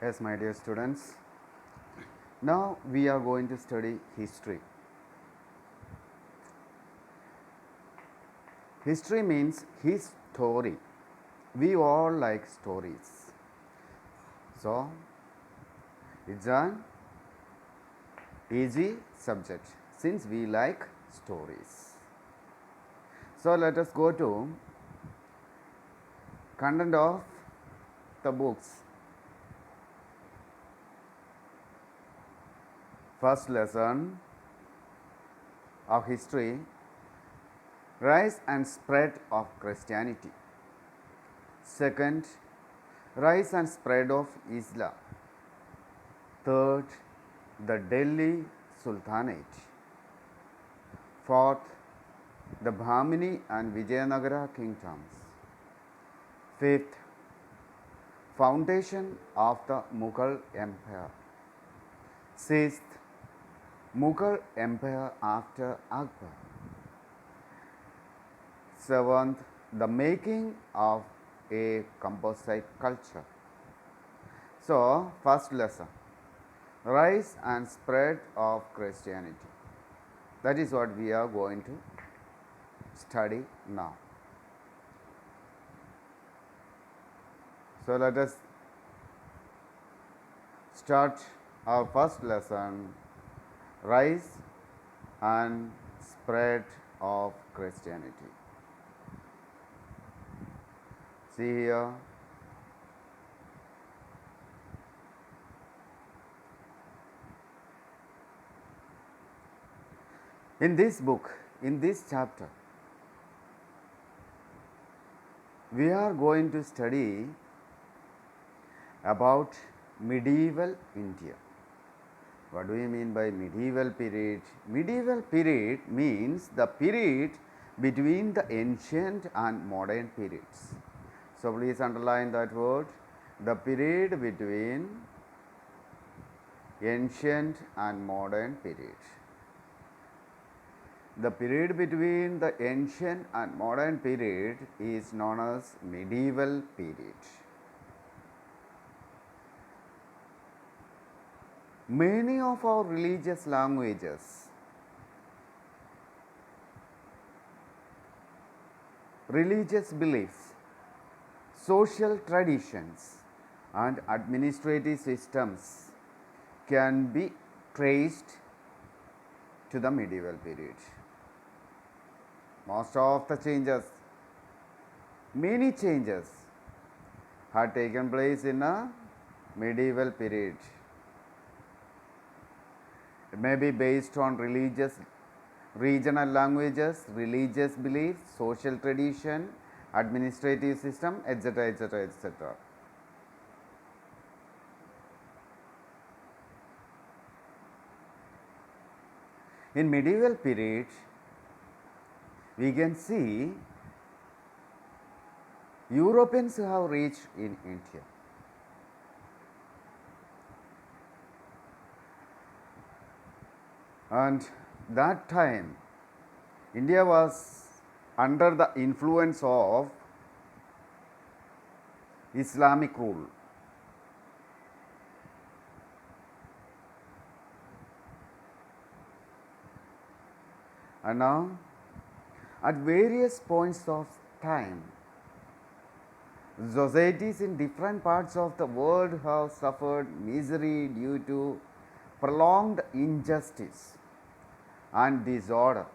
Yes, my dear students, now we are going to study history. History means his story. We all like stories. So, it's an easy subject since we like stories. So, let us go to content of the books. First lesson of history, rise and spread of Christianity. Second, rise and spread of Islam. Third, the Delhi Sultanate. Fourth, the Bahmani and Vijayanagara kingdoms. Fifth, foundation of the Mughal Empire. Sixth, Mughal Empire after Akbar. Seventh, the making of a composite culture. So, first lesson, rise and spread of Christianity. That is what we are going to study now. So, let us start our first lesson, rise and spread of Christianity. See here, in this book, in this chapter, we are going to study about medieval India. What do you mean by medieval period? Medieval period means the period between the ancient and modern periods. So, please underline that word, the period between ancient and modern period. The period between the ancient and modern period is known as medieval period. Many of our religious languages, religious beliefs, social traditions and administrative systems can be traced to the medieval period. Most of the changes, many changes had taken place in a medieval period. It may be based on religious, regional languages, religious beliefs, social tradition, administrative system, etc., etc., etc. In medieval period, we can see Europeans have reached in India. And that time, India was under the influence of Islamic rule. And now, at various points of time, societies in different parts of the world have suffered misery due to prolonged injustice and disorder.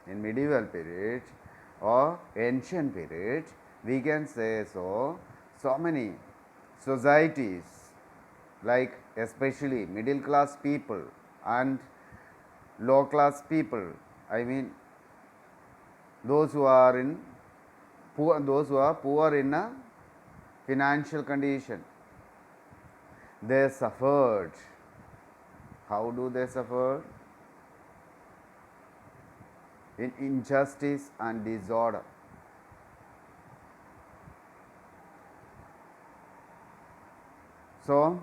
In medieval period or ancient period, we can say so many societies, like especially middle class people and low class people, I mean those who are poor in a financial condition, they suffered. How do they suffer? In injustice and disorder. So,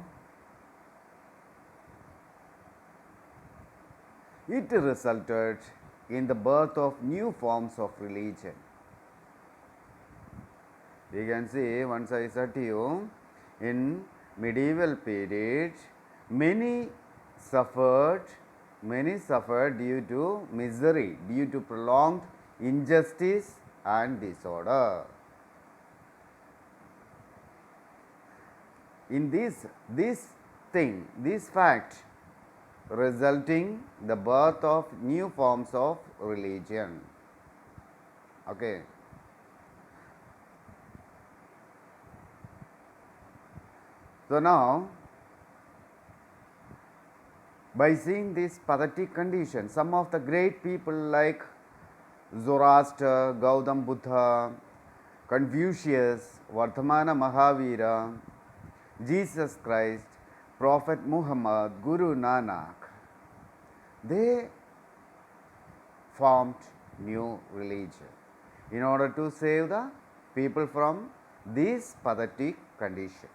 it resulted in the birth of new forms of religion. We can see, once I said to you, in medieval period, many suffered, many suffered due to misery, due to prolonged injustice and disorder. In this fact resulting the birth of new forms of religion. Okay. So now, by seeing this pathetic condition, some of the great people like Zoroaster, Gautam Buddha, Confucius, Vardhamana Mahavira, Jesus Christ, Prophet Muhammad, Guru Nanak, they formed new religion in order to save the people from this pathetic condition.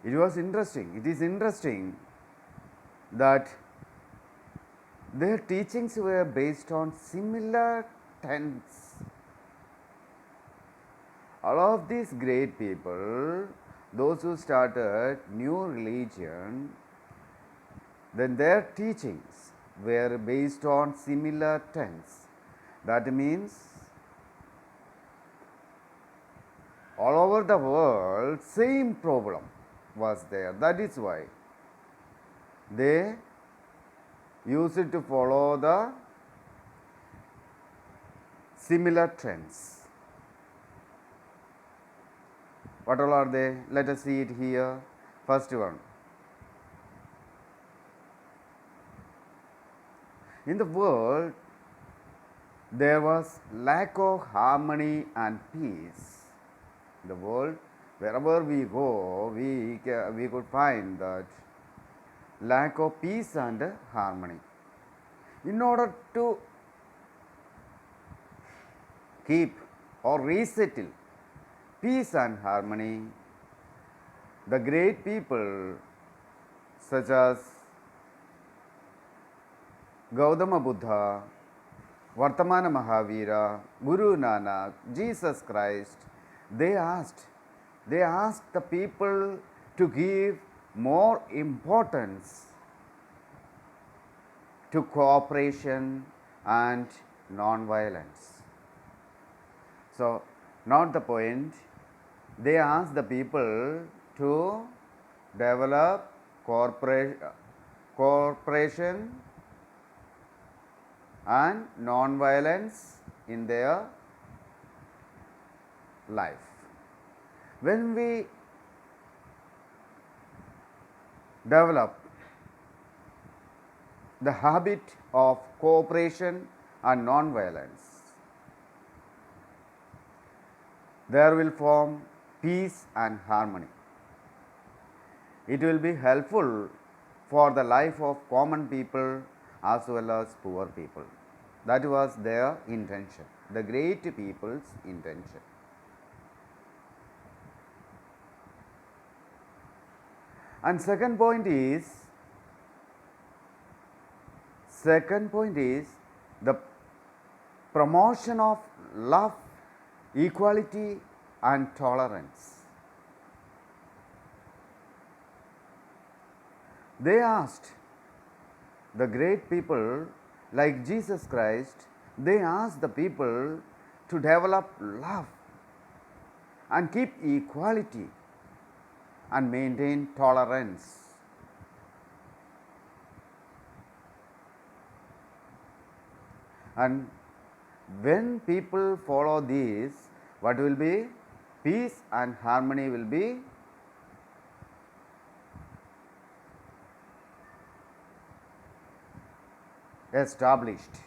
It is interesting that their teachings were based on similar tenets. All of these great people, those who started new religion, then their teachings were based on similar tenets. That means all over the world, same problem was there. That is why they used to follow the similar trends. What all are they? Let us see it here. First one. In the world, there was lack of harmony and peace. In the world, wherever we go, we could find that lack of peace and harmony. In order to keep or resettle peace and harmony, the great people such as Gautama Buddha, Vardhamana Mahavira, Guru Nanak, Jesus Christ, they asked the people to give more importance to cooperation and non-violence. So, not the point, they asked the people to develop cooperation and non-violence in their life. When we develop the habit of cooperation and non-violence, there will form peace and harmony. It will be helpful for the life of common people as well as poor people. That was their intention, the great people's intention. And second point is the promotion of love, equality and tolerance. They asked the great people like Jesus Christ, they asked the people to develop love and keep equality and maintain tolerance. And when people follow this, what will be? Peace and harmony will be established.